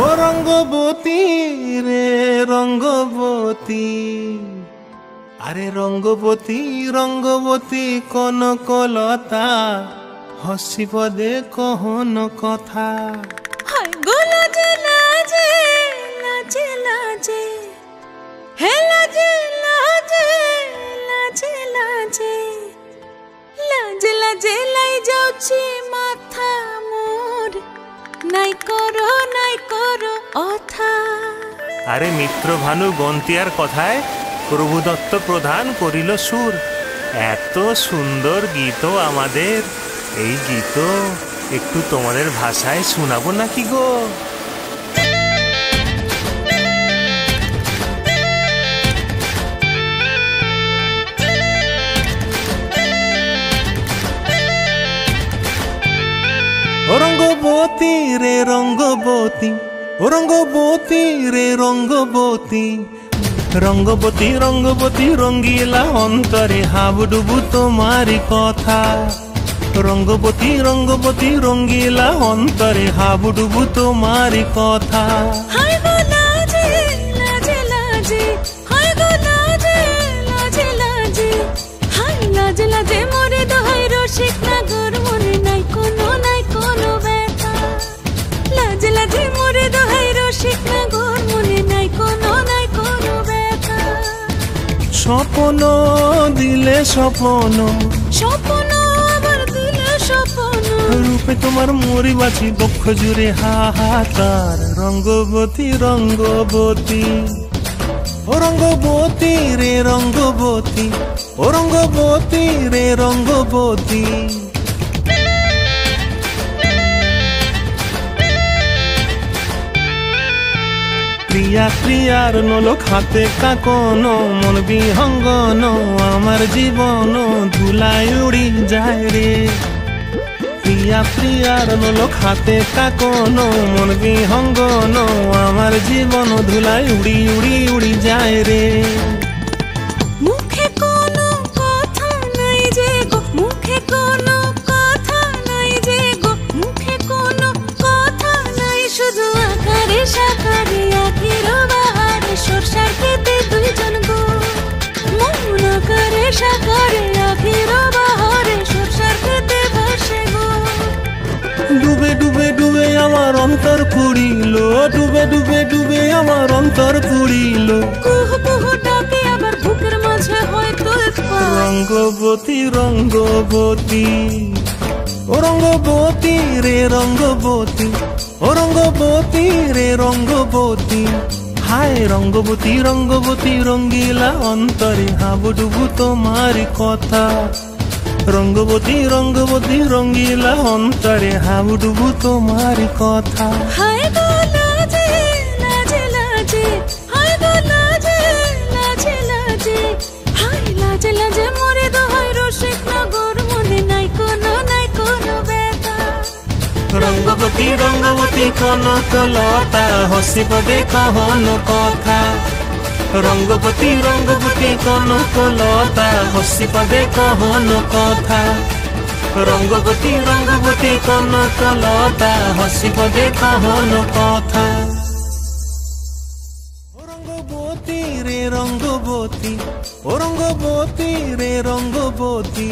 ও রঙ্গবতী রে রঙ্গবতী, আরে রঙ্গবতী রঙ্গবতী কনকলতা, হসিব দে কহন কথা। হায় গো লাজে লাজে লাজে লাজে, হে লাজে লাজে লাজে লাজে, লাজে লাজে লাই যাଉଛି মাথা মোর, নাই করো অথা। আরে মিত্র ভানু গন্তিয়ার কথায় প্রভুদত্ত প্রধান করিল সুর। এত সুন্দর গীত আমাদের, এই গীত একটু তোমাদের ভাষায় শোনাবো নাকি গো? ও রঙ্গবতী রে রঙ্গবতী, ও রঙ্গবতী রে রঙ্গবতী, রঙ্গবতী রঙ্গবতী রঙ্গিলা অন্তরে হাবুডুবু তোমারি কথা। রঙ্গবতী রঙ্গবতী রঙ্গিলা অন্তরে হাবুডুবু তোমারি কথা। হায় গো লাজে লাজে লাজে, হায় গো লাজে লাজে লাজে, হায় লাজে লাজে মোরে দোহাই রসিক নাগর, মনে নাই কোনো ব্যথা। লাজে লাজে মোরে দোহাই রসিক নাগর, মনে নাই কোনো ব্যথা। স্বপ্ন দিলে স্বপ্ন, স্বপ্ন আবার দিলে স্বপ্ন, রূপে তোমার মরি বাছি বক্ষ জুড়ে হাহাকার। রঙ্গবতী রঙ্গবতী, ও রঙ্গবতী রে রঙ্গবতী, ও রঙ্গবতী রে রঙ্গবতী। প্রিয়া প্রিয়ার নলক হাতে কাকন, মন বিহঙ্গন আমার জীবন ধুলায় উড়ি যায় রে। প্রিয়া প্রিয়ার নলক হাতে কাকন, মন বিহঙ্গন আমার জীবন ধুলায় উড়ি উড়ি উড়ি যায় রে। মুখে কোনো কথা নাই যে গো, মুখে কোনো কথা নাই যে গো, মুখে কোনো কথা নাই, শুধু আকারে সাকারে আখির বাহারে সরষার খেতে দুইজন গো। মন আকারে সাকারে আখির বাহারে সরষার খেতে ভাসে গো। ডুবে ডুবে ডুবে আমার অন্তর পুড়িল, ডুবে ডুবে ডুবে আমার অন্তর পুড়িল। কুহু কুহু ডাকে আবার বুকের মাঝে হয়তো রঙ্গবতী রঙ্গবতী, ও রঙ্গবতী রে রঙ্গবতী, ও রঙ্গবতী রে রঙ্গবতী। হায় রঙ্গবতী রঙ্গবতী রঙ্গিলা অন্তরে হাবুডুবু তোমারি কথা। রঙ্গবতী রঙ্গবতী রঙ্গিলা অন্তরে হাবুডুবু তোমারি কথা। হায় গো লাজে লাজে লাজে, হায় গো লাজে লাজে লাজে, হায় লাজে লাজে মোরে দোহাই রসিক নগর, মনে নাই কোনো ব্যথা। রঙ্গবতী রঙ্গবতী কনকলতা, হসিব দে কহন কথা। রঙ্গবতী রঙ্গবতী কনকলতা, হসিব দে কহন কথা। রঙ্গবতী রঙ্গবতী কনকলতা, হসিব দে কহন কথা। ও রঙ্গবতী রে রঙ্গবতী, ও রঙ্গবতী রে রঙ্গবতী।